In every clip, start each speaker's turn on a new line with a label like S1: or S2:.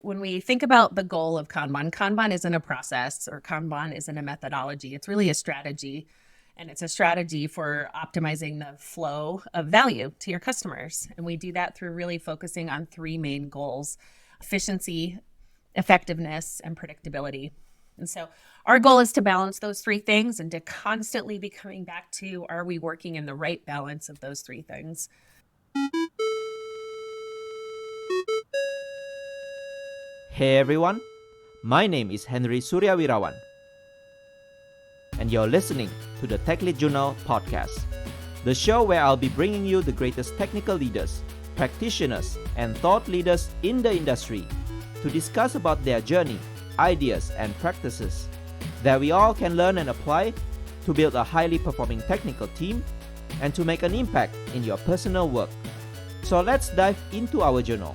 S1: When we think about the goal of Kanban, Kanban isn't a process or Kanban isn't a methodology. It's really a strategy. And it's a strategy for optimizing the flow of value to your customers. And we do that through really focusing on three main goals: efficiency, effectiveness, and predictability. And so our goal is to balance those three things and to constantly be coming back to, are we working in the right balance of those three things?
S2: Hey everyone, my name is Henry Suryawirawan, and you're listening to the Tech Lead Journal podcast, the show where I'll be bringing you the greatest technical leaders, practitioners, and thought leaders in the industry to discuss about their journey, ideas, and practices that we all can learn and apply to build a highly performing technical team and to make an impact in your personal work. So let's dive into our journal.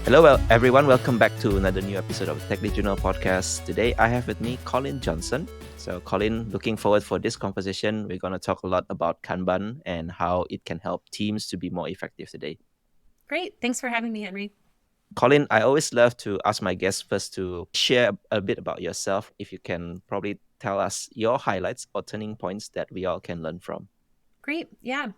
S2: Hello everyone, welcome back to another new episode of Tech Lead Journal podcast. Today I have with me Colleen Johnson. So Colleen, looking forward for this conversation. We're going to talk a lot about Kanban and how it can help teams to be more effective today.
S1: Great. Thanks for having me, Henry.
S2: Colleen, I always love to ask my guests first to share a bit about yourself. If you can probably tell us your highlights or turning points that we all can learn from.
S1: Great. Yeah.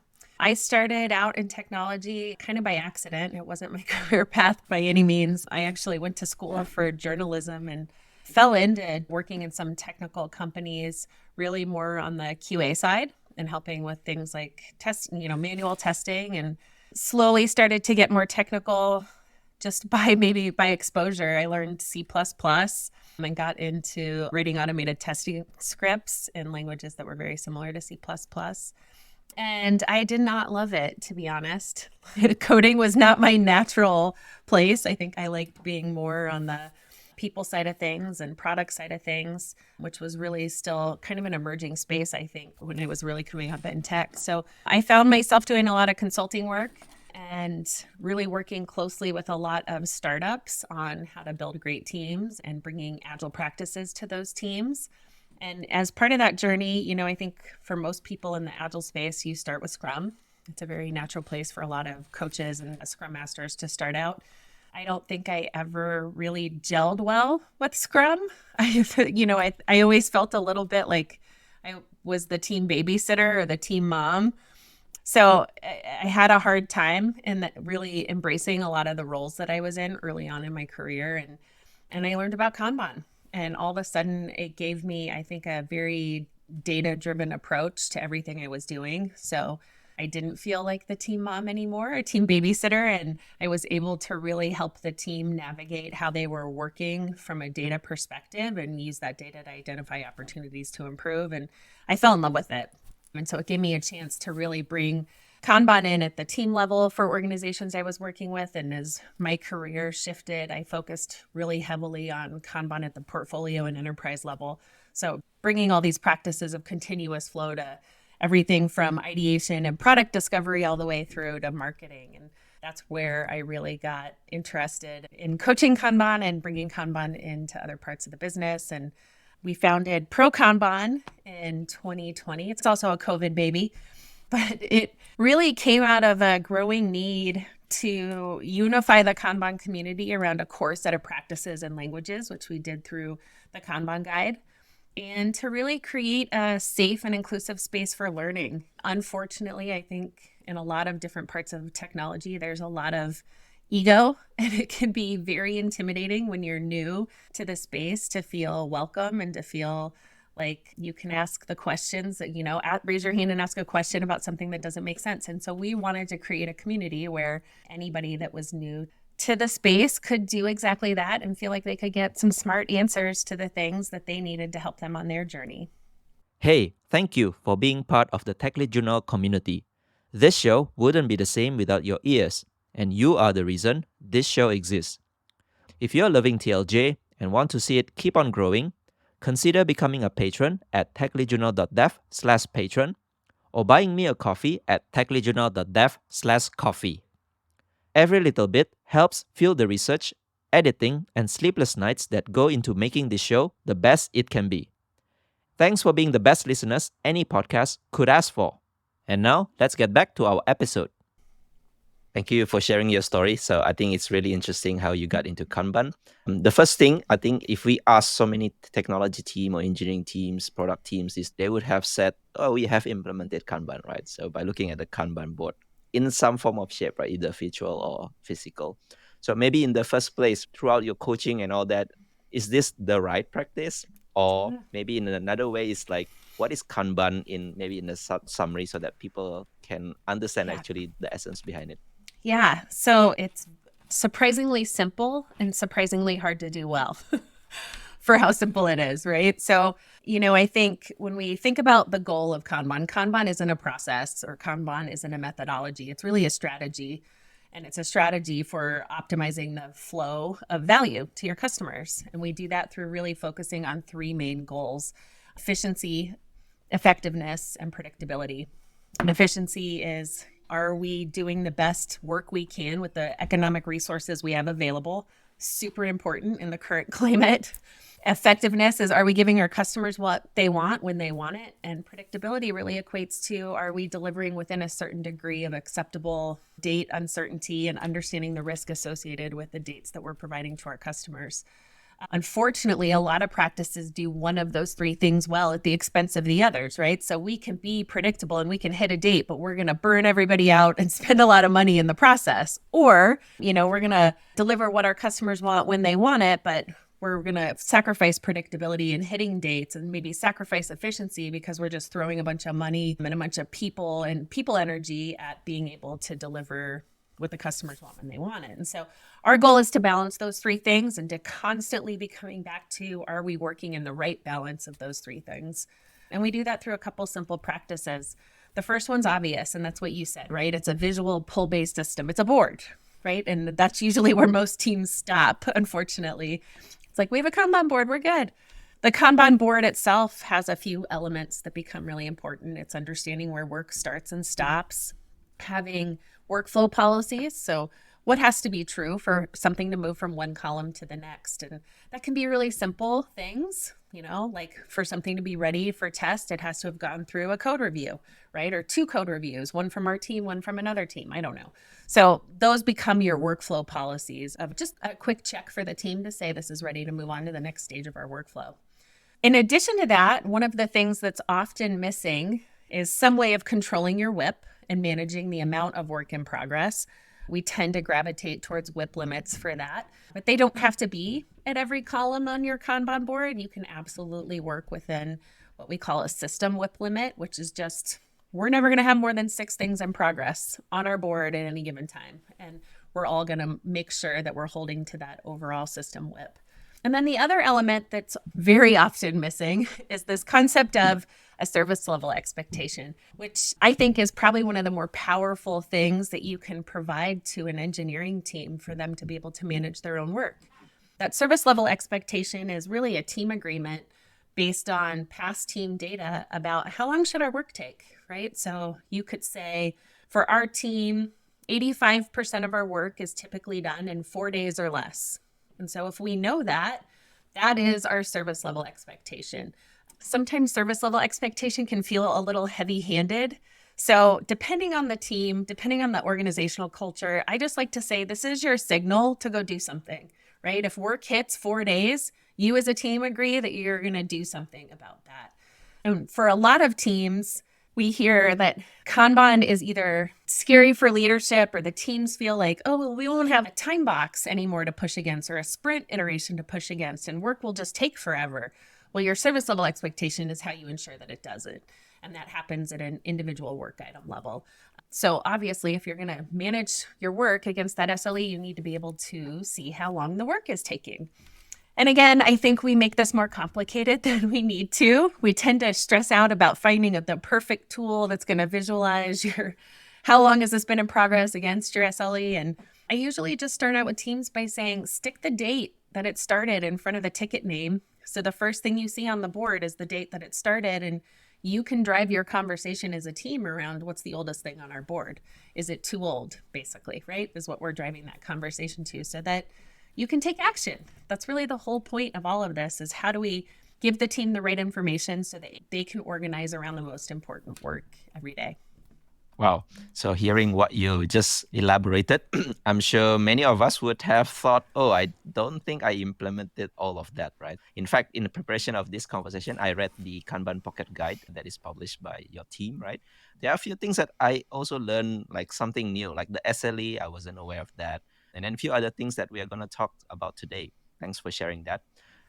S1: I started out in technology kind of by accident. It wasn't my career path by any means. I actually went to school for journalism and fell into working in some technical companies, really more on the QA side and helping with things like manual testing, and slowly started to get more technical just by exposure. I learned C++ and got into writing automated testing scripts in languages that were very similar to C++. And I did not love it, to be honest. Coding was not my natural place. I think I liked being more on the people side of things and product side of things, which was really still kind of an emerging space, I think, when it was really coming up in tech. So I found myself doing a lot of consulting work and really working closely with a lot of startups on how to build great teams and bringing agile practices to those teams. And as part of that journey, I think for most people in the agile space, you start with Scrum. It's a very natural place for a lot of coaches and Scrum masters to start out. I don't think I ever really gelled well with Scrum. I always felt a little bit like I was the team babysitter or the team mom. So I had a hard time in really embracing a lot of the roles that I was in early on in my career. And I learned about Kanban. And all of a sudden, it gave me, I think, a very data-driven approach to everything I was doing. So I didn't feel like the team mom anymore, a team babysitter, and I was able to really help the team navigate how they were working from a data perspective and use that data to identify opportunities to improve. And I fell in love with it. And so it gave me a chance to really bring Kanban in at the team level for organizations I was working with. And as my career shifted, I focused really heavily on Kanban at the portfolio and enterprise level. So bringing all these practices of continuous flow to everything from ideation and product discovery all the way through to marketing. And that's where I really got interested in coaching Kanban and bringing Kanban into other parts of the business. And we founded ProKanban in 2020. It's also a COVID baby. But it really came out of a growing need to unify the Kanban community around a core set of practices and languages, which we did through the Kanban guide, and to really create a safe and inclusive space for learning. Unfortunately, I think in a lot of different parts of technology, there's a lot of ego, and it can be very intimidating when you're new to the space to feel welcome and to feel like you can ask the questions that, raise your hand and ask a question about something that doesn't make sense. And so we wanted to create a community where anybody that was new to the space could do exactly that and feel like they could get some smart answers to the things that they needed to help them on their journey.
S2: Hey, thank you for being part of the Tech Lead Journal community. This show wouldn't be the same without your ears, and you are the reason this show exists. If you're loving TLJ and want to see it keep on growing, consider becoming a patron at techleadjournal.dev/patron or buying me a coffee at techleadjournal.dev/coffee. Every little bit helps fuel the research, editing, and sleepless nights that go into making this show the best it can be. Thanks for being the best listeners any podcast could ask for. And now, let's get back to our episode. Thank you for sharing your story. So I think it's really interesting how you got into Kanban. The first thing, I think if we ask so many technology team or engineering teams, product teams, is they would have said, oh, we have implemented Kanban, right? So by looking at the Kanban board in some form of shape, right, either virtual or physical. So maybe in the first place, throughout your coaching and all that, is this the right practice? Or maybe in another way, it's like, what is Kanban in maybe in a summary so that people can understand
S1: Yeah.
S2: actually the essence behind it?
S1: Yeah. So it's surprisingly simple and surprisingly hard to do well for how simple it is, right? So, I think when we think about the goal of Kanban, Kanban isn't a process or Kanban isn't a methodology. It's really a strategy. And it's a strategy for optimizing the flow of value to your customers. And we do that through really focusing on three main goals: efficiency, effectiveness, and predictability. And efficiency is, are we doing the best work we can with the economic resources we have available? Super important in the current climate. Effectiveness is, are we giving our customers what they want when they want it? And predictability really equates to, are we delivering within a certain degree of acceptable date uncertainty and understanding the risk associated with the dates that we're providing to our customers? Unfortunately, a lot of practices do one of those three things well at the expense of the others, right? So we can be predictable and we can hit a date, but we're going to burn everybody out and spend a lot of money in the process. Or, we're going to deliver what our customers want when they want it, but we're going to sacrifice predictability and hitting dates and maybe sacrifice efficiency because we're just throwing a bunch of money and a bunch of people and people energy at being able to deliver what the customers want when they want it. And so our goal is to balance those three things and to constantly be coming back to, are we working in the right balance of those three things? And we do that through a couple simple practices. The first one's obvious, and that's what you said, right? It's a visual pull-based system. It's a board, right? And that's usually where most teams stop, unfortunately. It's like, we have a Kanban board, we're good. The Kanban board itself has a few elements that become really important. It's understanding where work starts and stops, having workflow policies. So what has to be true for something to move from one column to the next? And that can be really simple things, like for something to be ready for test, it has to have gone through a code review, right? Or two code reviews, one from our team, one from another team. I don't know. So those become your workflow policies of just a quick check for the team to say this is ready to move on to the next stage of our workflow. In addition to that, one of the things that's often missing is some way of controlling your WIP and managing the amount of work in progress. We tend to gravitate towards WIP limits for that, but they don't have to be at every column on your Kanban board. You can absolutely work within what we call a system WIP limit, which is just, we're never going to have more than 6 things in progress on our board at any given time. And we're all going to make sure that we're holding to that overall system WIP. And then the other element that's very often missing is this concept of a service level expectation, which I think is probably one of the more powerful things that you can provide to an engineering team for them to be able to manage their own work. That service level expectation is really a team agreement based on past team data about how long should our work take, right? So you could say, for our team, 85% of our work is typically done in 4 days or less. And so if we know that, that is our service level expectation. Sometimes service level expectation can feel a little heavy-handed. So depending on the team, depending on the organizational culture, I just like to say this is your signal to go do something, right? If work hits 4 days, you as a team agree that you're going to do something about that. And for a lot of teams, we hear that Kanban is either scary for leadership, or the teams feel like, oh, well, we won't have a time box anymore to push against or a sprint iteration to push against, and work will just take forever. Well, your service level expectation is how you ensure that it doesn't. And that happens at an individual work item level. So obviously, if you're going to manage your work against that SLE, you need to be able to see how long the work is taking. And again, I think we make this more complicated than we need to. We tend to stress out about finding the perfect tool that's going to visualize how long has this been in progress against your SLE. And I usually just start out with teams by saying, stick the date that it started in front of the ticket name. So the first thing you see on the board is the date that it started, and you can drive your conversation as a team around what's the oldest thing on our board. Is it too old, basically, right? Is what we're driving that conversation to, so that you can take action. That's really the whole point of all of this, is how do we give the team the right information so that they can organize around the most important work every day.
S2: Wow. So hearing what you just elaborated, I'm sure many of us would have thought, oh, I don't think I implemented all of that, right? In fact, in the preparation of this conversation, I read the Kanban Pocket Guide that is published by your team, right? There are a few things that I also learned, like something new, like the SLE. I wasn't aware of that. And then a few other things that we are going to talk about today. Thanks for sharing that.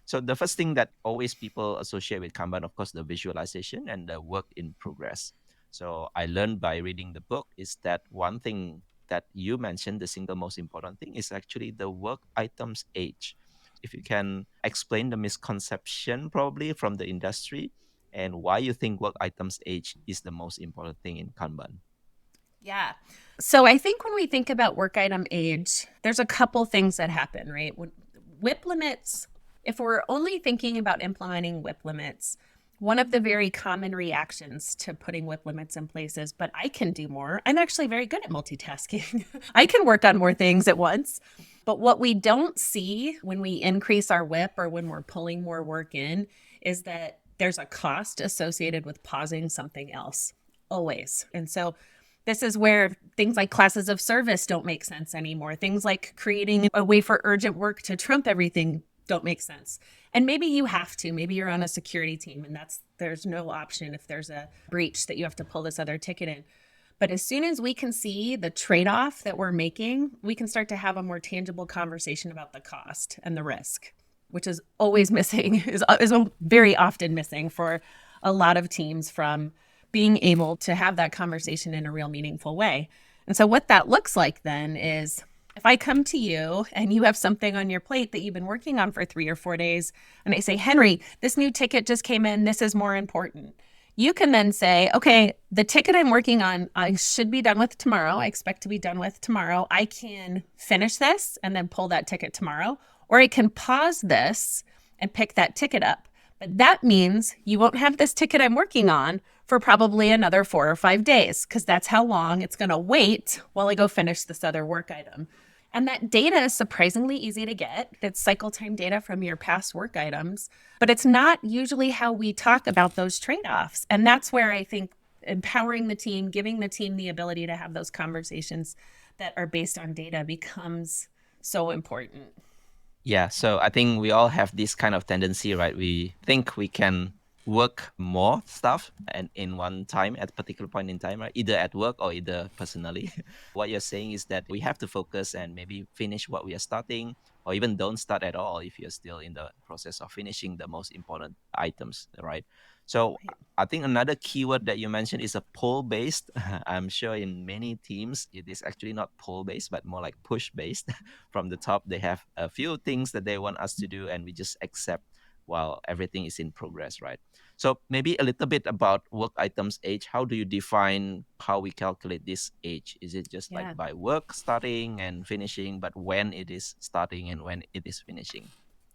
S2: So the first thing that always people associate with Kanban, of course, the visualization and the work in progress. So I learned by reading the book is that one thing that you mentioned, the single most important thing is actually the work items age. If you can explain the misconception probably from the industry and why you think work items age is the most important thing in Kanban.
S1: Yeah. So I think when we think about work item age, there's a couple things that happen, right? When WIP limits, if we're only thinking about implementing WIP limits, one of the very common reactions to putting WIP limits in place is, but I can do more. I'm actually very good at multitasking. I can work on more things at once. But what we don't see when we increase our WIP or when we're pulling more work in is that there's a cost associated with pausing something else, always. And so this is where things like classes of service don't make sense anymore. Things like creating a way for urgent work to trump everything don't make sense. And maybe you have to. Maybe you're on a security team and there's no option if there's a breach that you have to pull this other ticket in. But as soon as we can see the trade-off that we're making, we can start to have a more tangible conversation about the cost and the risk, which is always missing, is very often missing for a lot of teams from being able to have that conversation in a real meaningful way. And so what that looks like then is if I come to you and you have something on your plate that you've been working on for 3 or 4 days, and I say, Henry, this new ticket just came in, this is more important. You can then say, okay, the ticket I'm working on, I should be done with tomorrow. I expect to be done with tomorrow. I can finish this and then pull that ticket tomorrow, or I can pause this and pick that ticket up. But that means you won't have this ticket I'm working on for probably another 4 or 5 days, because that's how long it's going to wait while I go finish this other work item. And that data is surprisingly easy to get. It's cycle time data from your past work items, but it's not usually how we talk about those trade-offs. And that's where I think empowering the team, giving the team the ability to have those conversations that are based on data becomes so important.
S2: Yeah, so I think we all have this kind of tendency, right? We think we can work more stuff and in one time at a particular point in time, right? Either at work or either personally. What you're saying is that we have to focus and maybe finish what we are starting, or even don't start at all if you're still in the process of finishing the most important items, right? So I think another keyword that you mentioned is a pull based. I'm sure in many teams it is actually not pull based, but more like push based. From the top, they have a few things that they want us to do, and we just accept while everything is in progress, right? So maybe a little bit about work items age. How do you define how we calculate this age? Is it just like by work starting and finishing, but when it is starting and when it is finishing?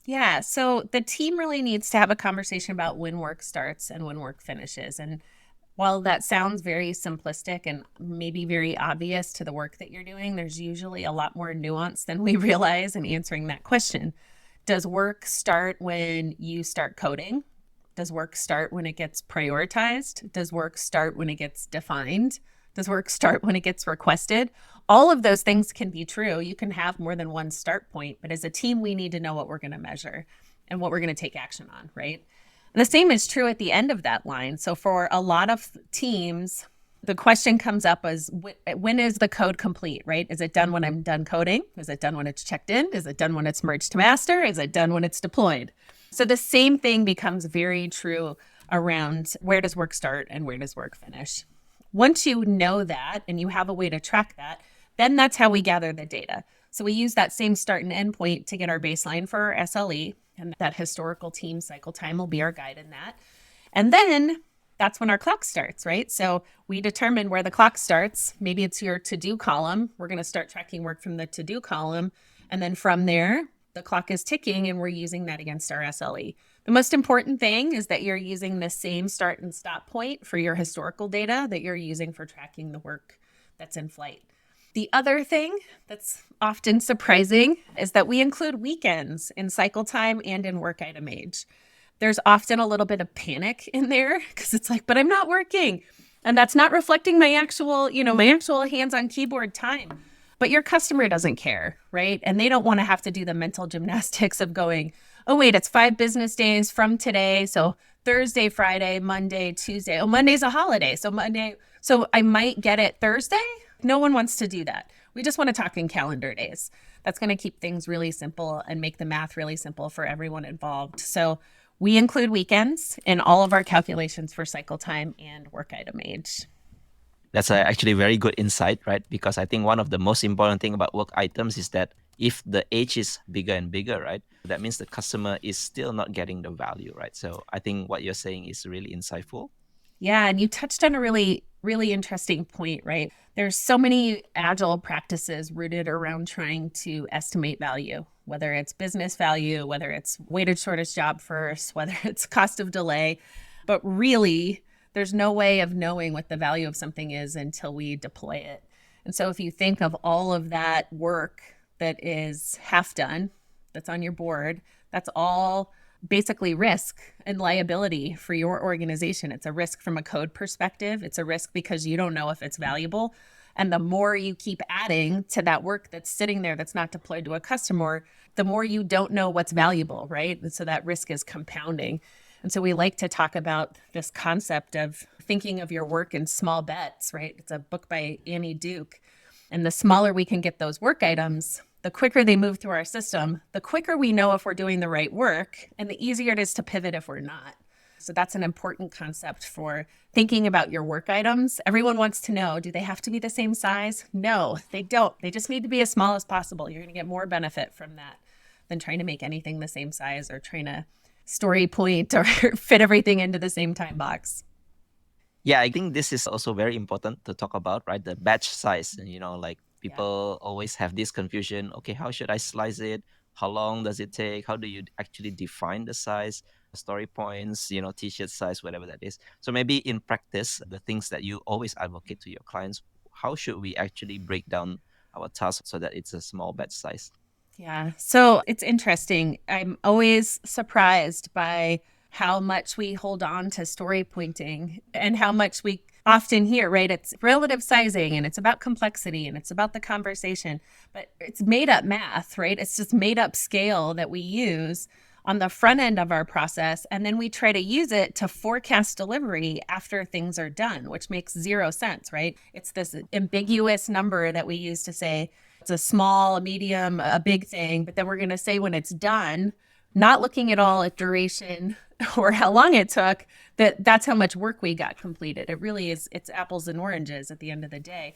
S1: Yeah. So the team really needs to have a conversation about when work starts and when work finishes. And while that sounds very simplistic and maybe very obvious to the work that you're doing, there's usually a lot more nuance than we realize in answering that question. Does work start when you start coding? Does work start when it gets prioritized? Does work start when it gets defined? Does work start when it gets requested? All of those things can be true. You can have more than one start point, but as a team, we need to know what we're going to measure and what we're going to take action on, right? And the same is true at the end of that line. So for a lot of teams, the question comes up as when is the code complete, right? Is it done when I'm done coding? Is it done when it's checked in? Is it done when it's merged to master? Is it done when it's deployed? So the same thing becomes very true around where does work start and where does work finish. Once you know that and you have a way to track that, then that's how we gather the data. So we use that same start and end point to get our baseline for our SLE, and that historical team cycle time will be our guide in that. And then that's when our clock starts, right? So we determine where the clock starts. Maybe it's your to-do column. We're going to start tracking work from the to-do column. And then from there, the clock is ticking and we're using that against our SLE. The most important thing is that you're using the same start and stop point for your historical data that you're using for tracking the work that's in flight. The other thing that's often surprising is that we include weekends in cycle time and in work item age. There's often a little bit of panic in there because it's like, but I'm not working. And that's not reflecting my actual, my actual hands-on keyboard time. But your customer doesn't care, right? And they don't want to have to do the mental gymnastics of going, oh, wait, it's 5 business days from today. So Thursday, Friday, Monday, Tuesday. Oh, Monday's a holiday. So Monday. So I might get it Thursday. No one wants to do that. We just want to talk in calendar days. That's going to keep things really simple and make the math really simple for everyone involved. So we include weekends in all of our calculations for cycle time and work item age.
S2: That's actually a very good insight, right? Because I think one of the most important thing about work items is that if the age is bigger and bigger, right, that means the customer is still not getting the value, right? So I think what you're saying is really insightful.
S1: Yeah, and you touched on a really, really interesting point, right? There's so many agile practices rooted around trying to estimate value, whether it's business value, whether it's weighted shortest job first, whether it's cost of delay. But really, there's no way of knowing what the value of something is until we deploy it. And so if you think of all of that work that is half done, that's on your board, that's all basically risk and liability for your organization. It's a risk from a code perspective. It's a risk because you don't know if it's valuable. And the more you keep adding to that work that's sitting there that's not deployed to a customer, the more you don't know what's valuable, right? And so that risk is compounding. And so we like to talk about this concept of thinking of your work in small bets, right? It's a book by Annie Duke. And the smaller we can get those work items, the quicker they move through our system, the quicker we know if we're doing the right work, and the easier it is to pivot if we're not. So that's an important concept for thinking about your work items. Everyone wants to know, do they have to be the same size? No, they don't. They just need to be as small as possible. You're going to get more benefit from that than trying to make anything the same size or trying to story point or fit everything into the same time box.
S2: Yeah, I think this is also very important to talk about, right? The batch size. And, like people always have this confusion. Okay, how should I slice it? How long does it take? How do you actually define the size, story points, t-shirt size, whatever that is. So maybe in practice, the things that you always advocate to your clients, how should we actually break down our task so that it's a small batch size?
S1: Yeah. So it's interesting. I'm always surprised by how much we hold on to story pointing and how much we often hear, right? It's relative sizing and it's about complexity and it's about the conversation, but it's made up math, right? It's just made up scale that we use on the front end of our process. And then we try to use it to forecast delivery after things are done, which makes zero sense, right? It's this ambiguous number that we use to say, it's a small, a medium, a big thing, but then we're going to say when it's done, not looking at all at duration or how long it took, that's how much work we got completed. It really is, it's apples and oranges at the end of the day.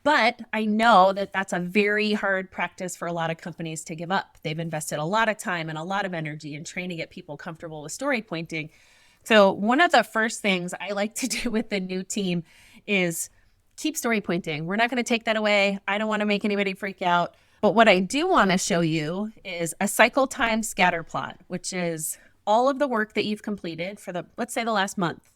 S1: But I know that that's a very hard practice for a lot of companies to give up. They've invested a lot of time and a lot of energy in trying to get people comfortable with story pointing. So one of the first things I like to do with the new team is keep story pointing. We're not going to take that away. I don't want to make anybody freak out. But what I do want to show you is a cycle time scatter plot, which is all of the work that you've completed for let's say the last month.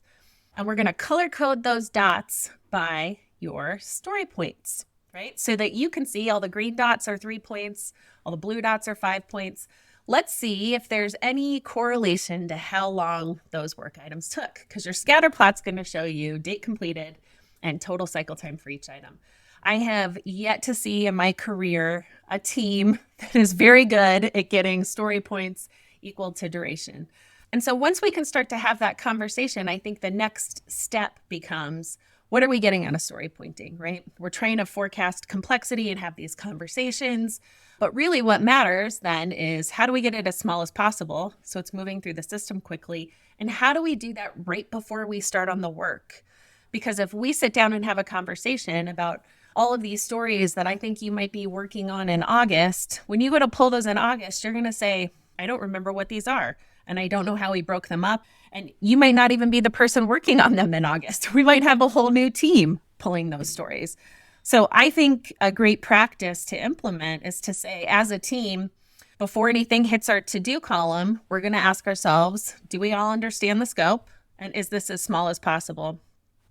S1: And we're going to color code those dots by your story points, right? So that you can see all the green dots are 3 points, all the blue dots are 5 points. Let's see if there's any correlation to how long those work items took, because your scatter plot's going to show you date completed and total cycle time for each item. I have yet to see in my career a team that is very good at getting story points equal to duration. And so once we can start to have that conversation, I think the next step becomes, what are we getting out of story pointing, right? We're trying to forecast complexity and have these conversations. But really what matters then is, how do we get it as small as possible so it's moving through the system quickly? And how do we do that right before we start on the work? Because if we sit down and have a conversation about all of these stories that I think you might be working on in August, when you go to pull those in August, you're going to say, I don't remember what these are. And I don't know how we broke them up. And you might not even be the person working on them in August. We might have a whole new team pulling those stories. So I think a great practice to implement is to say, as a team, before anything hits our to-do column, we're going to ask ourselves, do we all understand the scope? And is this as small as possible?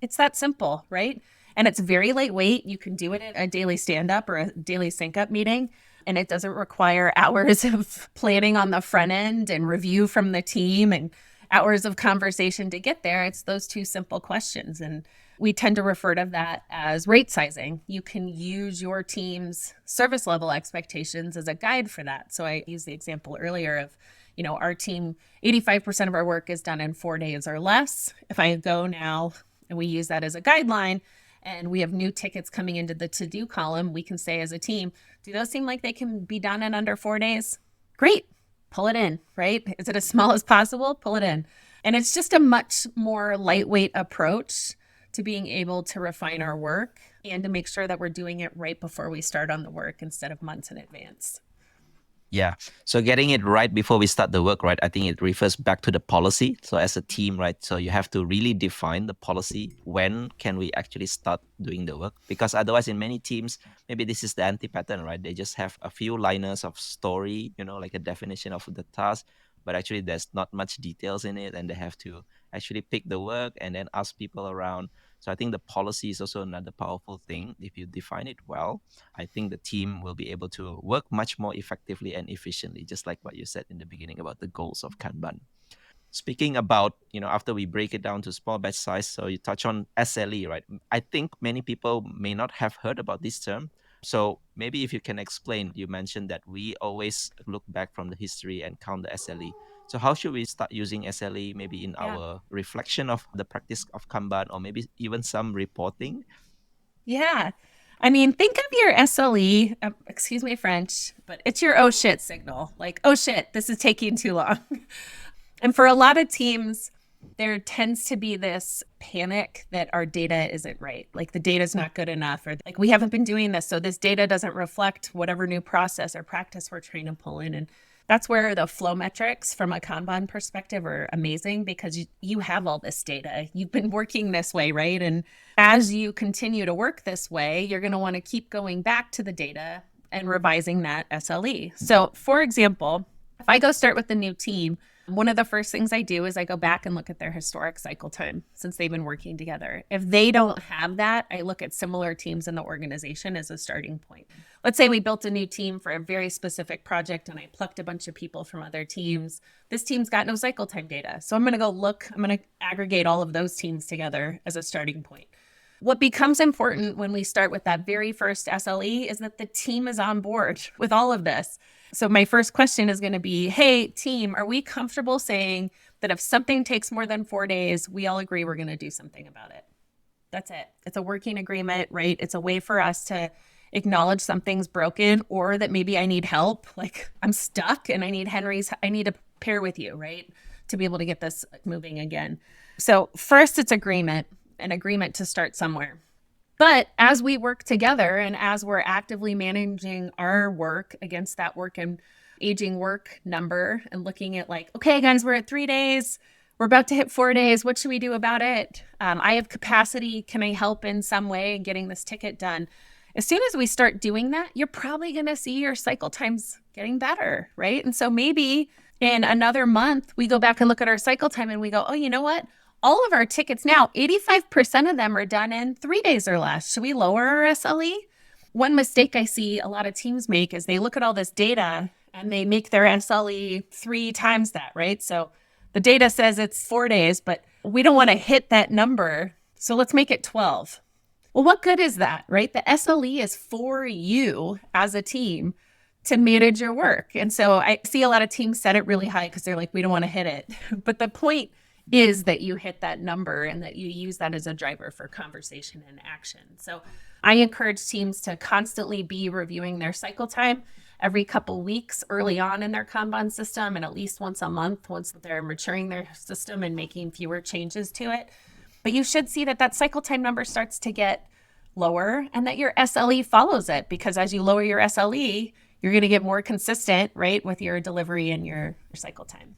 S1: It's that simple, right? And it's very lightweight. You can do it at a daily stand-up or a daily sync-up meeting. And it doesn't require hours of planning on the front end and review from the team and hours of conversation to get there. It's those two simple questions. And We tend to refer to that as rate sizing. You can use your team's service level expectations as a guide for that. So I used the example earlier of, our team, 85% of our work is done in 4 days or less. If I go now and we use that as a guideline and we have new tickets coming into the to-do column, we can say as a team, do those seem like they can be done in under 4 days? Great. Pull it in, right? Is it as small as possible? Pull it in. And it's just a much more lightweight approach to being able to refine our work and to make sure that we're doing it right before we start on the work instead of months in advance.
S2: Yeah. So getting it right before we start the work, right? I think it refers back to the policy. So as a team, right? So you have to really define the policy. When can we actually start doing the work? Because otherwise, in many teams, maybe this is the anti-pattern, right? They just have a few liners of story, like a definition of the task, but actually there's not much details in it, and they have to actually pick the work and then ask people around. So I think the policy is also another powerful thing. If you define it well, I think the team will be able to work much more effectively and efficiently, just like what you said in the beginning about the goals of Kanban. Speaking about, after we break it down to small batch size, so you touch on SLE, right? I think many people may not have heard about this term. So maybe if you can explain, you mentioned that we always look back from the history and count the SLE. So how should we start using SLE maybe in our reflection of the practice of Kanban, or maybe even some reporting?
S1: Yeah. I mean, think of your SLE, excuse me, French, but it's your oh shit signal. Like, oh shit, this is taking too long. And for a lot of teams, there tends to be this panic that our data isn't right. Like the data is not good enough, or like we haven't been doing this. So this data doesn't reflect whatever new process or practice we're trying to pull in. And that's where the flow metrics from a Kanban perspective are amazing, because you have all this data. You've been working this way, right? And as you continue to work this way, you're going to want to keep going back to the data and revising that SLE. So for example, if I go start with the new team, one of the first things I do is I go back and look at their historic cycle time since they've been working together. If they don't have that, I look at similar teams in the organization as a starting point. Let's say we built a new team for a very specific project and I plucked a bunch of people from other teams. This team's got no cycle time data. So I'm going to go look, I'm going to aggregate all of those teams together as a starting point. What becomes important when we start with that very first SLE is that the team is on board with all of this. So my first question is going to be, hey, team, are we comfortable saying that if something takes more than 4 days, we all agree we're going to do something about it? That's it. It's a working agreement, right? It's a way for us to acknowledge something's broken, or that maybe I need help. Like I'm stuck and I need to pair with you, right? To be able to get this moving again. So first it's an agreement to start somewhere. But as we work together and as we're actively managing our work against that work and aging work number and looking at like, okay, guys, we're at 3 days. We're about to hit 4 days. What should we do about it? I have capacity. Can I help in some way in getting this ticket done? As soon as we start doing that, you're probably going to see your cycle times getting better, right? And so maybe in another month, we go back and look at our cycle time and we go, oh, you know what? All of our tickets now, 85% of them are done in 3 days or less. Should we lower our SLE? One mistake I see a lot of teams make is they look at all this data and they make their SLE 3 times that, right? So the data says it's 4 days, but we don't want to hit that number. So let's make it 12. Well, what good is that, right? The SLE is for you as a team to manage your work. And so I see a lot of teams set it really high because they're like, we don't want to hit it. But the point is that you hit that number and that you use that as a driver for conversation and action. So I encourage teams to constantly be reviewing their cycle time every couple weeks early on in their Kanban system, and at least once a month once they're maturing their system and making fewer changes to it. But you should see that that cycle time number starts to get lower and that your SLE follows it, because as you lower your SLE, you're going to get more consistent, right, with your delivery and your cycle time.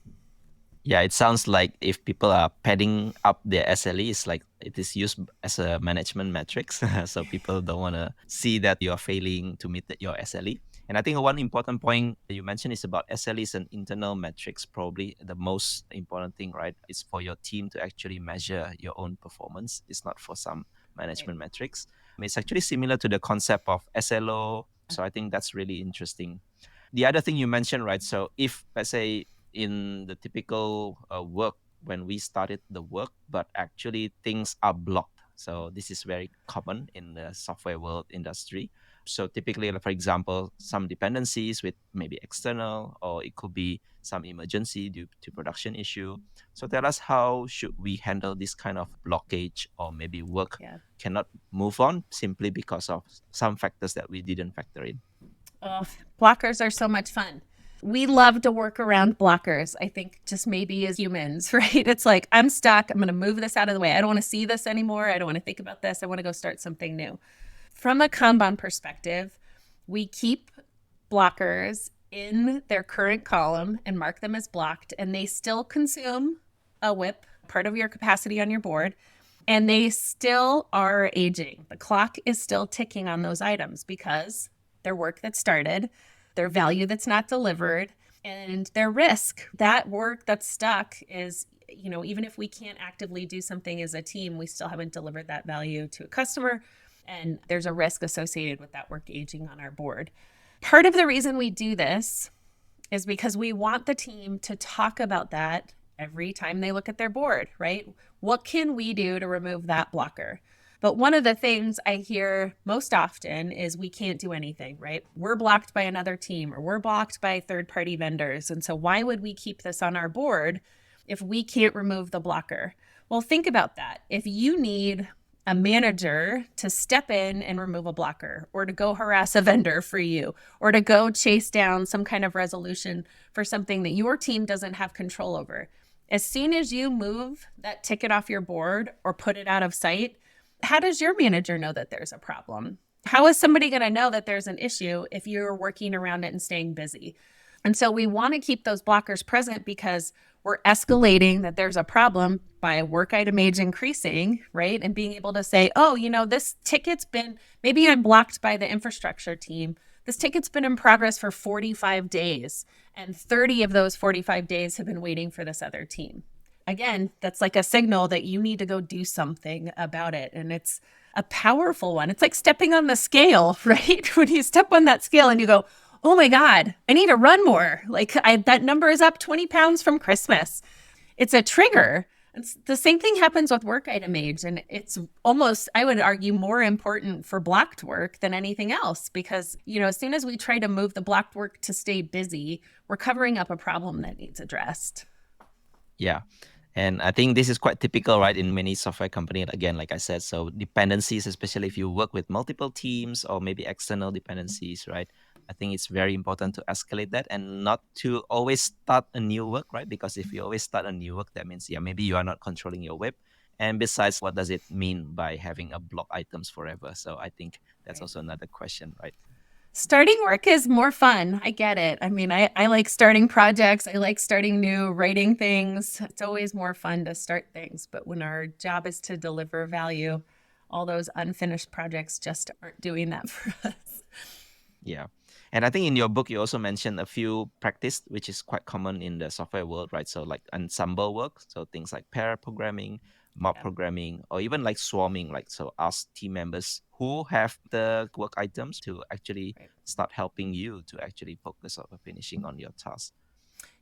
S2: Yeah, it sounds like if people are padding up their SLE, it's like it is used as a management metrics. So people don't want to see that you are failing to meet your SLE. And I think one important point you mentioned is about SLEs and internal metrics. Probably the most important thing, right? Is for your team to actually measure your own performance. It's not for some management metrics. It's actually similar to the concept of SLO. So I think that's really interesting. The other thing you mentioned, right? So if, let's say, in the typical work, when we started the work, but actually things are blocked, So this is very common in the software world industry. So typically, like, for example, some dependencies with maybe external, or it could be some emergency due to production issue. So tell us, how should we handle this kind of blockage, or maybe work
S1: Yeah.
S2: cannot move on simply because of some factors that we didn't factor in?
S1: Oh, blockers are so much fun. We love to work around blockers. I think just maybe as humans, right? It's like, I'm stuck. I'm going to move this out of the way. I don't want to see this anymore. I don't want to think about this. I want to go start something new. From a Kanban perspective, we keep blockers in their current column and mark them as blocked, and they still consume a WIP, part of your capacity on your board, and they still are aging. The clock is still ticking on those items because their work that started, their value that's not delivered, and their risk. That work that's stuck is, even if we can't actively do something as a team, we still haven't delivered that value to a customer. And there's a risk associated with that work aging on our board. Part of the reason we do this is because we want the team to talk about that every time they look at their board, right? What can we do to remove that blocker? But one of the things I hear most often is we can't do anything, right? We're blocked by another team, or we're blocked by third-party vendors. And so why would we keep this on our board if we can't remove the blocker? Well, think about that. If you need a manager to step in and remove a blocker, or to go harass a vendor for you, or to go chase down some kind of resolution for something that your team doesn't have control over, as soon as you move that ticket off your board or put it out of sight, how does your manager know that there's a problem? How is somebody going to know that there's an issue if you're working around it and staying busy? And so we want to keep those blockers present because we're escalating that there's a problem by work item age increasing, right? And being able to say, oh, this ticket's been, maybe I'm blocked by the infrastructure team. This ticket's been in progress for 45 days, and 30 of those 45 days have been waiting for this other team. Again, that's like a signal that you need to go do something about it. And it's a powerful one. It's like stepping on the scale, right? When you step on that scale and you go, oh my God, I need to run more. That number is up 20 pounds from Christmas. It's a trigger. It's the same thing happens with work item age. And it's almost, I would argue, more important for blocked work than anything else, because, as soon as we try to move the blocked work to stay busy, we're covering up a problem that needs addressed.
S2: Yeah. And I think this is quite typical, right, in many software companies. Again, like I said, so dependencies, especially if you work with multiple teams or maybe external dependencies, right? I think it's very important to escalate that and not to always start a new work, right? Because if you always start a new work, that means, maybe you are not controlling your WIP. And besides, what does it mean by having a block items forever? So I think that's also another question, right?
S1: Starting work is more fun. I get it. I mean, I like starting projects. I like starting new, writing things. It's always more fun to start things. But when our job is to deliver value, all those unfinished projects just aren't doing that for us.
S2: Yeah. And I think in your book, you also mentioned a few practice, which is quite common in the software world, right? So like ensemble work, so things like pair programming, mob programming, or even like swarming, like, so ask team members who have the work items to actually start helping you to actually focus on finishing on your task.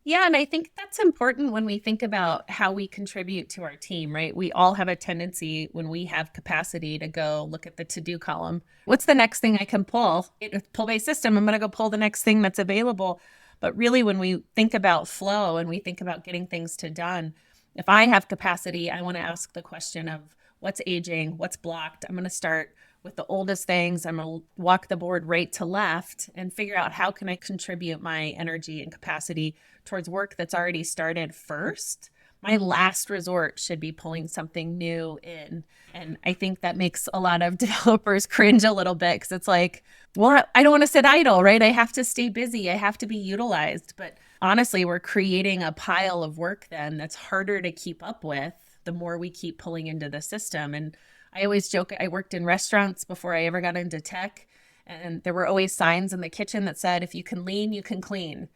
S1: Yeah, and I think that's important when we think about how we contribute to our team, right? We all have a tendency, when we have capacity, to go look at the to-do column. What's the next thing I can pull? Pull-based system, I'm going to go pull the next thing that's available. But really, when we think about flow and we think about getting things done, if I have capacity, I want to ask the question of what's aging, what's blocked. I'm going to start with the oldest things. I'm going to walk the board right to left and figure out how can I contribute my energy and capacity towards work that's already started first. My last resort should be pulling something new in. And I think that makes a lot of developers cringe a little bit, because it's like, well, I don't want to sit idle, right? I have to stay busy. I have to be utilized. But honestly, we're creating a pile of work then that's harder to keep up with the more we keep pulling into the system. And I always joke, I worked in restaurants before I ever got into tech. And there were always signs in the kitchen that said, if you can lean, you can clean.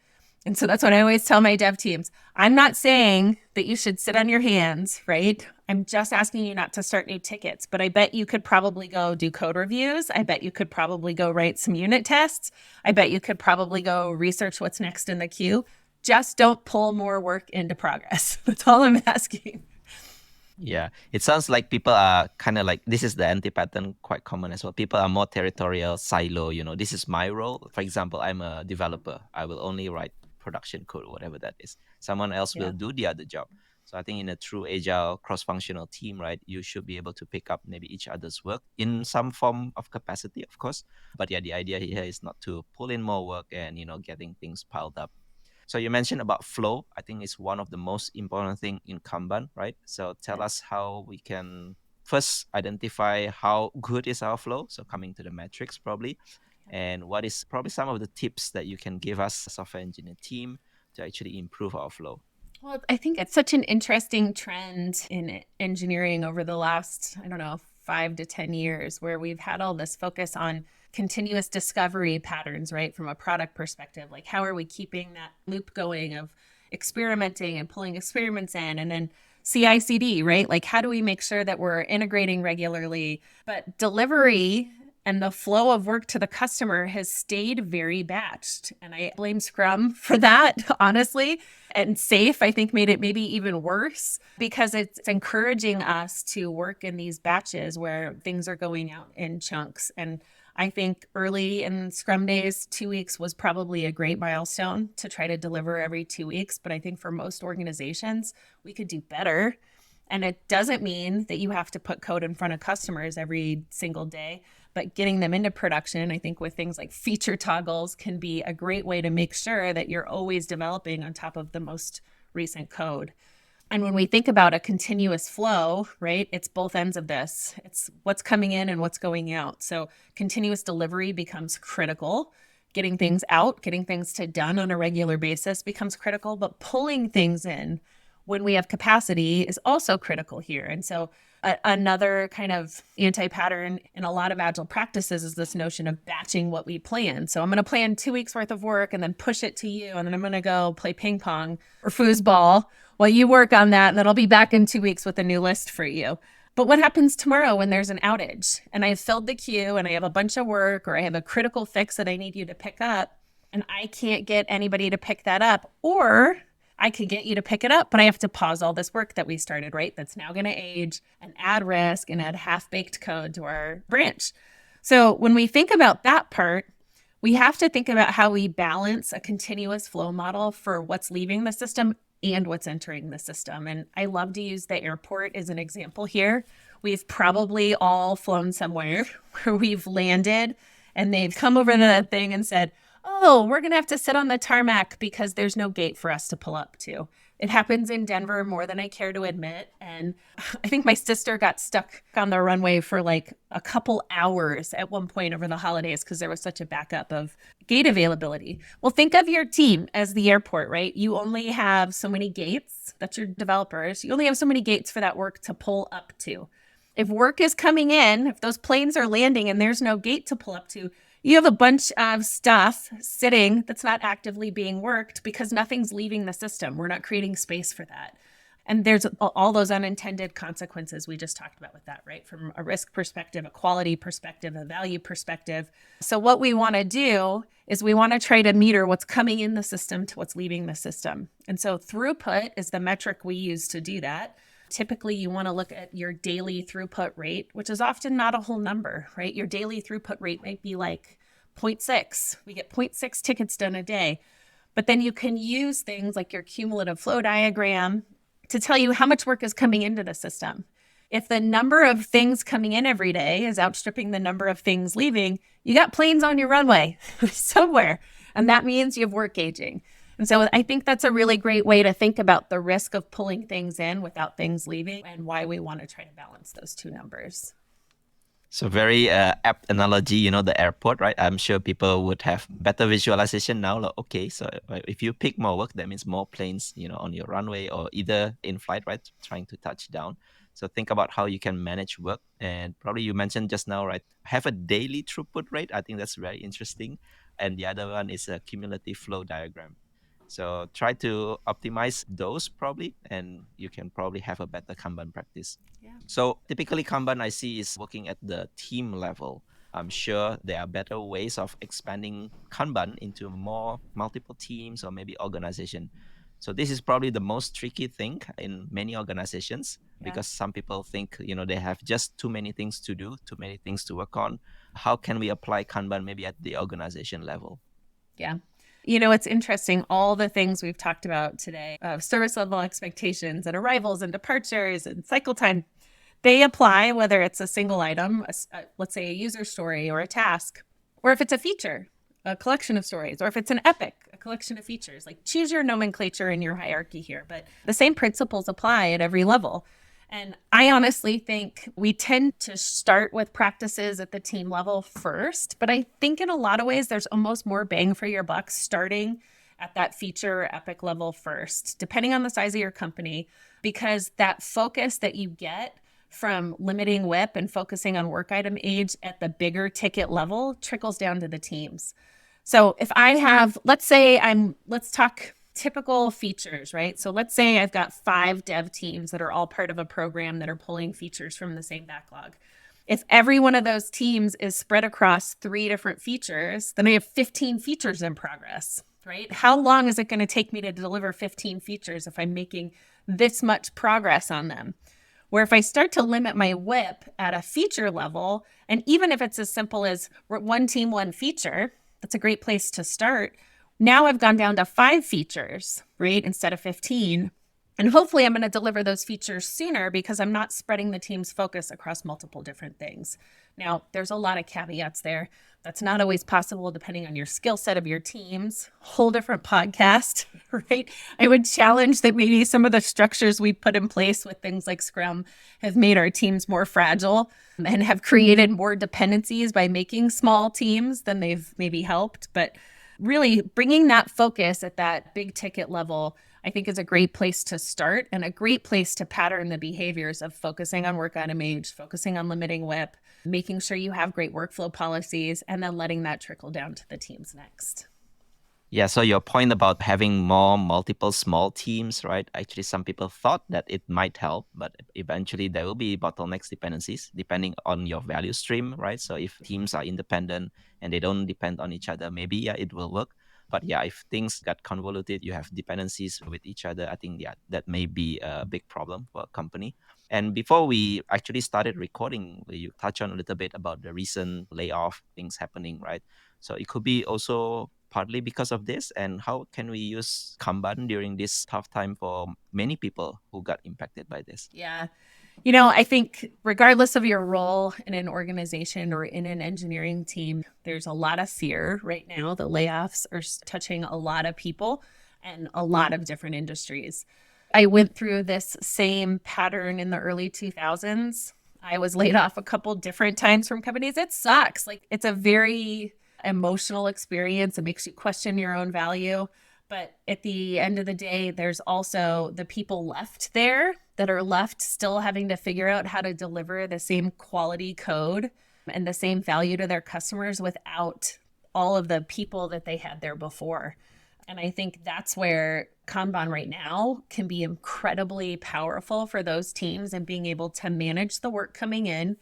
S1: And so that's what I always tell my dev teams. I'm not saying that you should sit on your hands, right? I'm just asking you not to start new tickets. But I bet you could probably go do code reviews. I bet you could probably go write some unit tests. I bet you could probably go research what's next in the queue. Just don't pull more work into progress. That's all I'm asking.
S3: Yeah, it sounds like people are kind of like this is the anti pattern quite common as well. People are more territorial, silo. This is my role. For example, I'm a developer. I will only write production code, whatever that is. Someone else
S1: Yeah.
S3: will do the other job. So I think in a true agile cross-functional team, right, you should be able to pick up maybe each other's work in some form of capacity, of course. But yeah, the idea here is not to pull in more work and getting things piled up. So you mentioned about flow. I think it's one of the most important thing in Kanban, right? So tell us
S1: Yes.
S3: how we can first identify how good is our flow. So coming to the metrics probably, and what is probably some of the tips that you can give us, software engineer team, to actually improve our flow.
S1: Well, I think it's such an interesting trend in engineering over the last, I don't know, 5 to 10 years, where we've had all this focus on continuous discovery patterns, right? From a product perspective, like how are we keeping that loop going of experimenting and pulling experiments in, and then CI/CD, right? Like how do we make sure that we're integrating regularly? But delivery and the flow of work to the customer has stayed very batched. And I blame Scrum for that, honestly. And SAFe, I think, made it maybe even worse because it's encouraging us to work in these batches where things are going out in chunks. And I think early in Scrum days, 2 weeks was probably a great milestone to try to deliver every 2 weeks. But I think for most organizations, we could do better. And it doesn't mean that you have to put code in front of customers every single day, but getting them into production, I think with things like feature toggles can be a great way to make sure that you're always developing on top of the most recent code. And when we think about a continuous flow, right, it's both ends of this. It's what's coming in and what's going out. So continuous delivery becomes critical. Getting things out, getting things to done on a regular basis becomes critical, but pulling things in when we have capacity is also critical here. And so another kind of anti-pattern in a lot of agile practices is this notion of batching what we plan. So I'm going to plan 2 weeks worth of work and then push it to you, and then I'm going to go play ping pong or foosball while you work on that, and then I'll be back in 2 weeks with a new list for you. But what happens tomorrow when there's an outage and I've filled the queue and I have a bunch of work, or I have a critical fix that I need you to pick up, and I can't get anybody to pick that up? Or I could get you to pick it up, but I have to pause all this work that we started, right? That's now going to age and add risk and add half-baked code to our branch. So when we think about that part, we have to think about how we balance a continuous flow model for what's leaving the system and what's entering the system. And I love to use the airport as an example here. We've probably all flown somewhere where we've landed and they've come over to that thing and said, oh, we're going to have to sit on the tarmac because there's no gate for us to pull up to. It happens in Denver more than I care to admit. And I think my sister got stuck on the runway for like a couple hours at one point over the holidays because there was such a backup of gate availability. Well, think of your team as the airport, right? You only have so many gates. That's your developers. You only have so many gates for that work to pull up to. If work is coming in, if those planes are landing and there's no gate to pull up to, you have a bunch of stuff sitting that's not actively being worked because nothing's leaving the system. We're not creating space for that. And there's all those unintended consequences we just talked about with that, right? From a risk perspective, a quality perspective, a value perspective. So what we want to do is we want to try to meter what's coming in the system to what's leaving the system. And so throughput is the metric we use to do that. Typically, you want to look at your daily throughput rate, which is often not a whole number, right? Your daily throughput rate might be like 0.6. We get 0.6 tickets done a day. But then you can use things like your cumulative flow diagram to tell you how much work is coming into the system. If the number of things coming in every day is outstripping the number of things leaving, you got planes on your runway somewhere. And that means you have work aging. And so I think that's a really great way to think about the risk of pulling things in without things leaving and why we want to try to balance those two numbers.
S3: So very apt analogy, the airport, right? I'm sure people would have better visualization now. Like, okay, so if you pick more work, that means more planes, on your runway or either in flight, right, trying to touch down. So think about how you can manage work. And probably you mentioned just now, right, have a daily throughput rate. I think that's very interesting. And the other one is a cumulative flow diagram. So try to optimize those probably, and you can probably have a better Kanban practice.
S1: Yeah.
S3: So typically Kanban I see is working at the team level. I'm sure there are better ways of expanding Kanban into more multiple teams or maybe organization. So this is probably the most tricky thing in many organizations,
S1: Yeah.
S3: because some people think, they have just too many things to do, too many things to work on. How can we apply Kanban maybe at the organization level?
S1: Yeah. It's interesting. All the things we've talked about today, service level expectations and arrivals and departures and cycle time, they apply whether it's a single item, let's say a user story or a task, or if it's a feature, a collection of stories, or if it's an epic, a collection of features. Like, choose your nomenclature in your hierarchy here, but the same principles apply at every level. And I honestly think we tend to start with practices at the team level first, but I think in a lot of ways, there's almost more bang for your buck starting at that feature or epic level first, depending on the size of your company, because that focus that you get from limiting WIP and focusing on work item age at the bigger ticket level trickles down to the teams. So if I have, let's talk typical features, right? So let's say I've got 5 dev teams that are all part of a program that are pulling features from the same backlog. If every one of those teams is spread across 3 different features, then I have 15 features in progress, right? How long is it going to take me to deliver 15 features if I'm making this much progress on them? Where if I start to limit my WIP at a feature level, and even if it's as simple as one team, one feature, that's a great place to start. Now I've gone down to 5 features, right, instead of 15. And hopefully I'm going to deliver those features sooner because I'm not spreading the team's focus across multiple different things. Now, there's a lot of caveats there. That's not always possible depending on your skill set of your teams. Whole different podcast, right? I would challenge that maybe some of the structures we put in place with things like Scrum have made our teams more fragile and have created more dependencies by making small teams than they've maybe helped. But really bringing that focus at that big ticket level, I think, is a great place to start and a great place to pattern the behaviors of focusing on work item age, focusing on limiting WIP, making sure you have great workflow policies, and then letting that trickle down to the teams next.
S3: Yeah, so your point about having multiple small teams, right? Actually, some people thought that it might help, but eventually there will be bottlenecks dependencies depending on your value stream, right? So if teams are independent and they don't depend on each other, maybe, yeah, it will work. But yeah, if things got convoluted, you have dependencies with each other, I think, yeah, that may be a big problem for a company. And before we actually started recording, you touched on a little bit about the recent layoff things happening, right? So it could be also partly because of this. And how can we use Kanban during this tough time for many people who got impacted by this?
S1: Yeah. I think regardless of your role in an organization or in an engineering team, there's a lot of fear right now. The layoffs are touching a lot of people and a lot of different industries. I went through this same pattern in the early 2000s. I was laid off a couple different times from companies. It sucks. Like, it's a very emotional experience. It makes you question your own value. But at the end of the day, there's also the people left there that are left still having to figure out how to deliver the same quality code and the same value to their customers without all of the people that they had there before. And I think that's where Kanban right now can be incredibly powerful for those teams and being able to manage the work coming in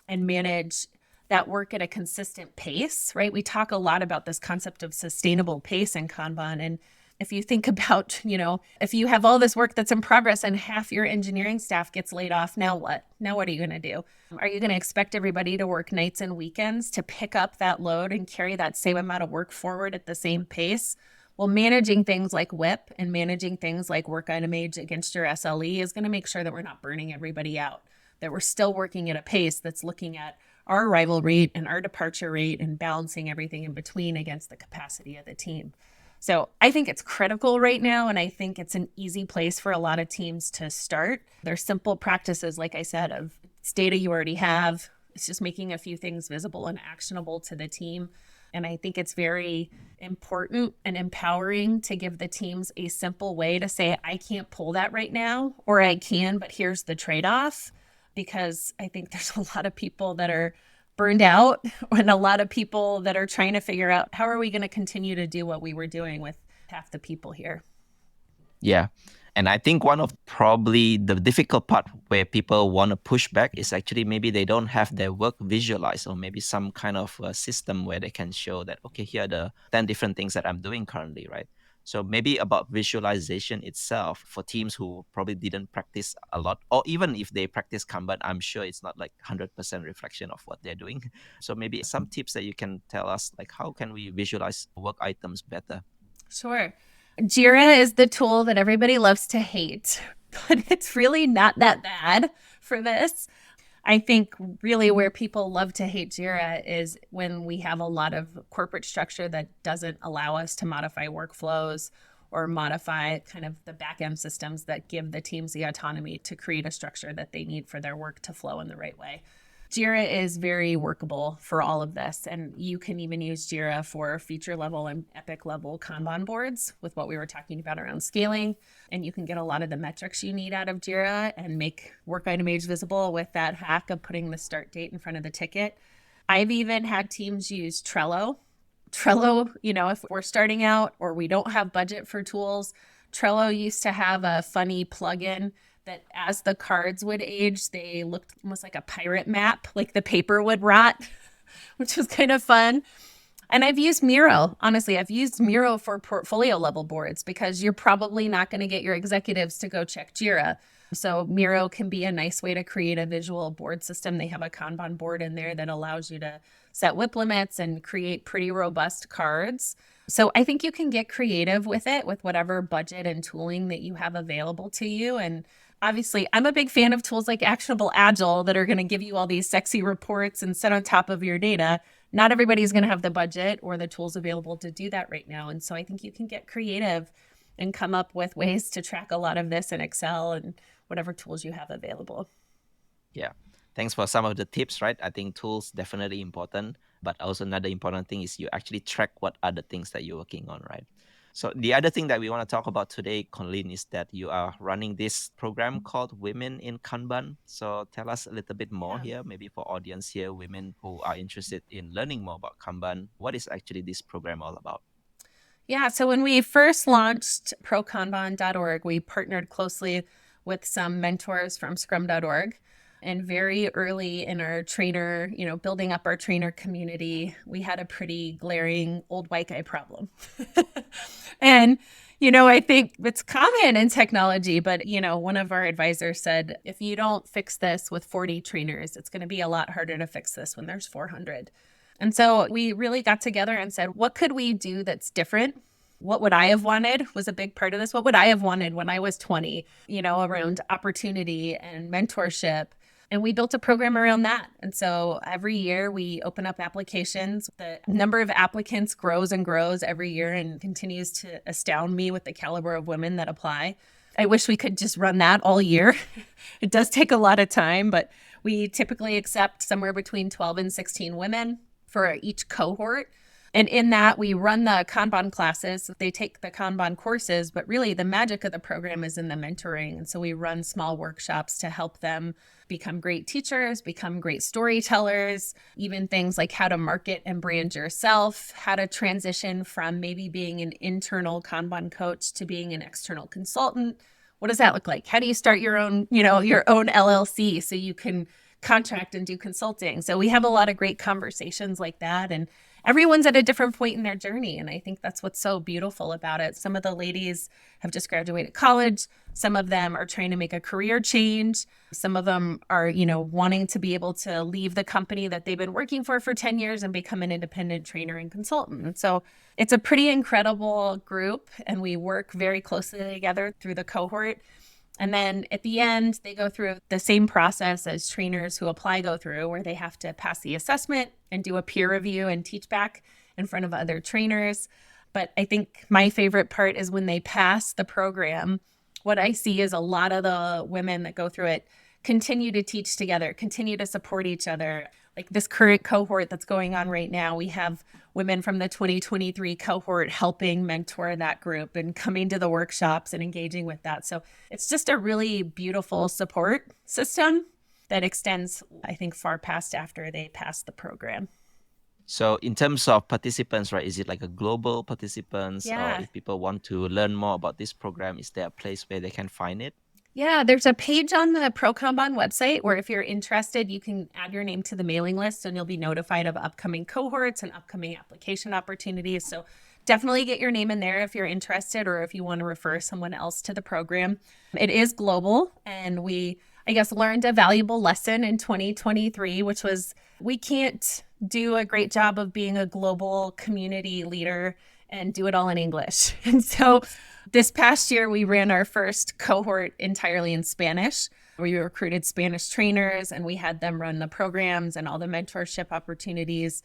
S1: and manage that work at a consistent pace, right? We talk a lot about this concept of sustainable pace in Kanban. And if you think about, if you have all this work that's in progress and half your engineering staff gets laid off, now what? Now what are you going to do? Are you going to expect everybody to work nights and weekends to pick up that load and carry that same amount of work forward at the same pace? Well, managing things like WIP and managing things like work item age against your SLE is going to make sure that we're not burning everybody out, that we're still working at a pace that's looking at our arrival rate and our departure rate and balancing everything in between against the capacity of the team. So I think it's critical right now, and I think it's an easy place for a lot of teams to start. There's simple practices, like I said, of it's data you already have. It's just making a few things visible and actionable to the team. And I think it's very important and empowering to give the teams a simple way to say, I can't pull that right now, or I can, but here's the trade-off. Because I think there's a lot of people that are burned out and a lot of people that are trying to figure out how are we going to continue to do what we were doing with half the people here.
S3: Yeah. And I think one of probably the difficult part where people want to push back is actually maybe they don't have their work visualized, or maybe some kind of system where they can show that, okay, here are the 10 different things that I'm doing currently, right? So maybe about visualization itself for teams who probably didn't practice a lot, or even if they practice Kanban, I'm sure it's not like 100% reflection of what they're doing. So maybe some tips that you can tell us, like how can we visualize work items better?
S1: Sure. Jira is the tool that everybody loves to hate, but it's really not that bad for this. I think really where people love to hate Jira is when we have a lot of corporate structure that doesn't allow us to modify workflows or modify kind of the back-end systems that give the teams the autonomy to create a structure that they need for their work to flow in the right way. Jira is very workable for all of this, and you can even use Jira for feature level and epic level Kanban boards with what we were talking about around scaling, and you can get a lot of the metrics you need out of Jira and make work item age visible with that hack of putting the start date in front of the ticket. I've even had teams use Trello. Trello, if we're starting out or we don't have budget for tools, Trello used to have a funny plugin that as the cards would age, they looked almost like a pirate map, like the paper would rot, which was kind of fun. And I've used Miro. Honestly, I've used Miro for portfolio level boards because you're probably not going to get your executives to go check Jira. So Miro can be a nice way to create a visual board system. They have a Kanban board in there that allows you to set WIP limits and create pretty robust cards. So I think you can get creative with it with whatever budget and tooling that you have available to you. And obviously, I'm a big fan of tools like Actionable Agile that are going to give you all these sexy reports and sit on top of your data. Not everybody's going to have the budget or the tools available to do that right now. And so I think you can get creative and come up with ways to track a lot of this in Excel and whatever tools you have available.
S3: Yeah. Thanks for some of the tips, right? I think tools definitely important, but also another important thing is you actually track what other things that you're working on, right? So the other thing that we want to talk about today, Colleen, is that you are running this program called Women in Kanban. So tell us a little bit more here, maybe for audience here, women who are interested in learning more about Kanban. What is actually this program all about?
S1: Yeah, so when we first launched ProKanban.org, we partnered closely with some mentors from Scrum.org. And very early in our trainer, building up our trainer community, we had a pretty glaring old white guy problem. And, I think it's common in technology, but, one of our advisors said, if you don't fix this with 40 trainers, it's going to be a lot harder to fix this when there's 400. And so we really got together and said, what could we do that's different? What would I have wanted was a big part of this. What would I have wanted when I was 20, around opportunity and mentorship? And we built a program around that. And so every year we open up applications. The number of applicants grows and grows every year and continues to astound me with the caliber of women that apply. I wish we could just run that all year. It does take a lot of time, but we typically accept somewhere between 12 and 16 women for each cohort. And in that, we run the Kanban classes. They take the Kanban courses, but really the magic of the program is in the mentoring. And so we run small workshops to help them become great teachers, become great storytellers, even things like how to market and brand yourself, how to transition from maybe being an internal Kanban coach to being an external consultant. What does that look like? How do you start your own, your own LLC so you can contract and do consulting? So we have a lot of great conversations like that. And everyone's at a different point in their journey. And I think that's what's so beautiful about it. Some of the ladies have just graduated college. Some of them are trying to make a career change. Some of them are, wanting to be able to leave the company that they've been working for 10 years and become an independent trainer and consultant. And so it's a pretty incredible group. And we work very closely together through the cohort. And then at the end, they go through the same process as trainers who apply go through, where they have to pass the assessment and do a peer review and teach back in front of other trainers. But I think my favorite part is when they pass the program, what I see is a lot of the women that go through it continue to teach together, continue to support each other. Like this current cohort that's going on right now, we have women from the 2023 cohort helping mentor that group and coming to the workshops and engaging with that. So it's just a really beautiful support system that extends, I think, far past after they pass the program.
S3: So in terms of participants, right, is it like a global participants?
S1: Yeah.
S3: Or if people want to learn more about this program, is there a place where they can find it?
S1: Yeah, there's a page on the ProKanban website where if you're interested, you can add your name to the mailing list and you'll be notified of upcoming cohorts and upcoming application opportunities. So definitely get your name in there if you're interested or if you want to refer someone else to the program. It is global, and we, I guess, learned a valuable lesson in 2023, which was we can't do a great job of being a global community leader and do it all in English. And so this past year, we ran our first cohort entirely in Spanish. We recruited Spanish trainers and we had them run the programs and all the mentorship opportunities.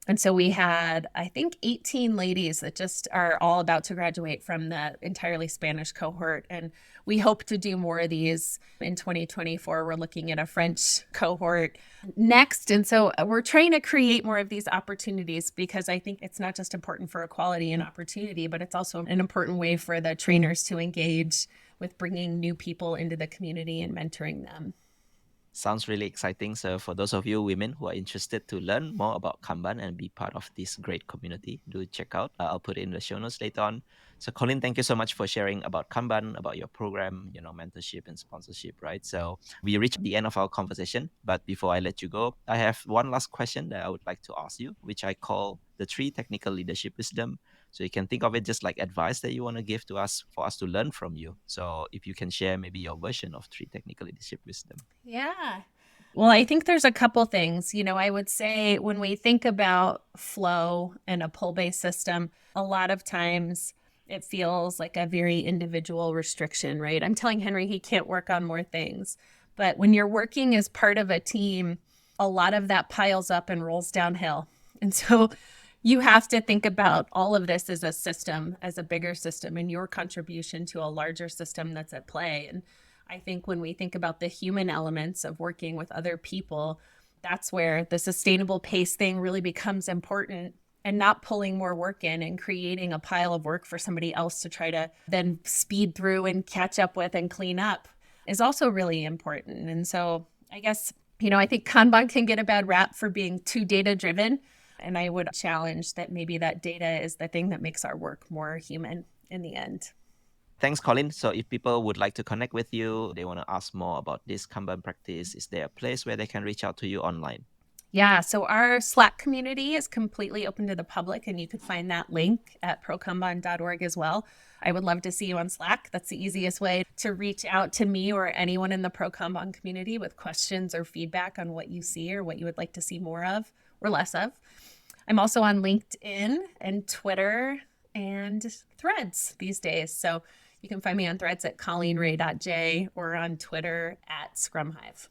S1: And so we had, I think, 18 ladies that just are all about to graduate from the entirely Spanish cohort. And we hope to do more of these in 2024. We're looking at a French cohort next. And so we're trying to create more of these opportunities because I think it's not just important for equality and opportunity, but it's also an important way for the trainers to engage with bringing new people into the community and mentoring them.
S3: Sounds really exciting. So for those of you women who are interested to learn more about Kanban and be part of this great community, do check out. I'll put it in the show notes later on. So Colleen, thank you so much for sharing about Kanban, about your program, mentorship and sponsorship, right? So we reached the end of our conversation, but before I let you go, I have one last question that I would like to ask you, which I call the 3 technical leadership wisdom. So you can think of it just like advice that you want to give to us for us to learn from you. So if you can share maybe your version of 3 technical leadership wisdom.
S1: Yeah. Well, I think there's a couple things. I would say when we think about flow and a pull-based system, a lot of times it feels like a very individual restriction, right? I'm telling Henry he can't work on more things. But when you're working as part of a team, a lot of that piles up and rolls downhill. And so you have to think about all of this as a system, as a bigger system, and your contribution to a larger system that's at play. And I think when we think about the human elements of working with other people, that's where the sustainable pace thing really becomes important, and not pulling more work in and creating a pile of work for somebody else to try to then speed through and catch up with and clean up is also really important. And so I guess, I think Kanban can get a bad rap for being too data driven. And I would challenge that maybe that data is the thing that makes our work more human in the end.
S3: Thanks, Colleen. So if people would like to connect with you, they want to ask more about this Kanban practice, is there a place where they can reach out to you online?
S1: Yeah, so our Slack community is completely open to the public, and you could find that link at prokanban.org as well. I would love to see you on Slack. That's the easiest way to reach out to me or anyone in the ProKanban community with questions or feedback on what you see or what you would like to see more of or less of. I'm also on LinkedIn and Twitter and Threads these days. So you can find me on Threads at colleenray.j or on Twitter at scrumhive.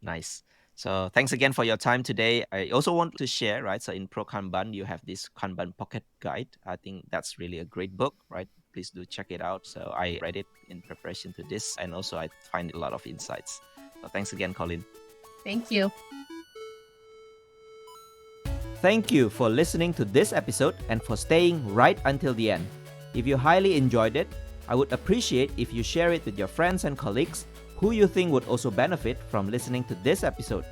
S3: Nice. So thanks again for your time today. I also want to share, right? So in ProKanban, you have this Kanban Pocket Guide. I think that's really a great book, right? Please do check it out. So I read it in preparation to this, and also I find a lot of insights. So thanks again, Colleen.
S1: Thank you.
S2: Thank you for listening to this episode and for staying right until the end. If you highly enjoyed it, I would appreciate if you share it with your friends and colleagues who you think would also benefit from listening to this episode.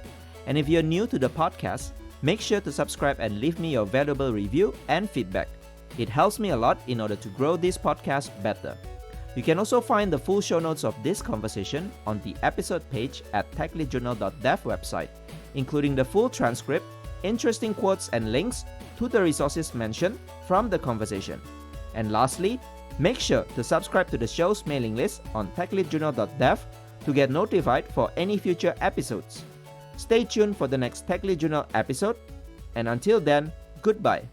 S2: And if you're new to the podcast, make sure to subscribe and leave me your valuable review and feedback. It helps me a lot in order to grow this podcast better. You can also find the full show notes of this conversation on the episode page at techleadjournal.dev website, including the full transcript, interesting quotes and links to the resources mentioned from the conversation. And lastly, make sure to subscribe to the show's mailing list on techleadjournal.dev to get notified for any future episodes. Stay tuned for the next Tech Lead Journal episode, and until then, goodbye.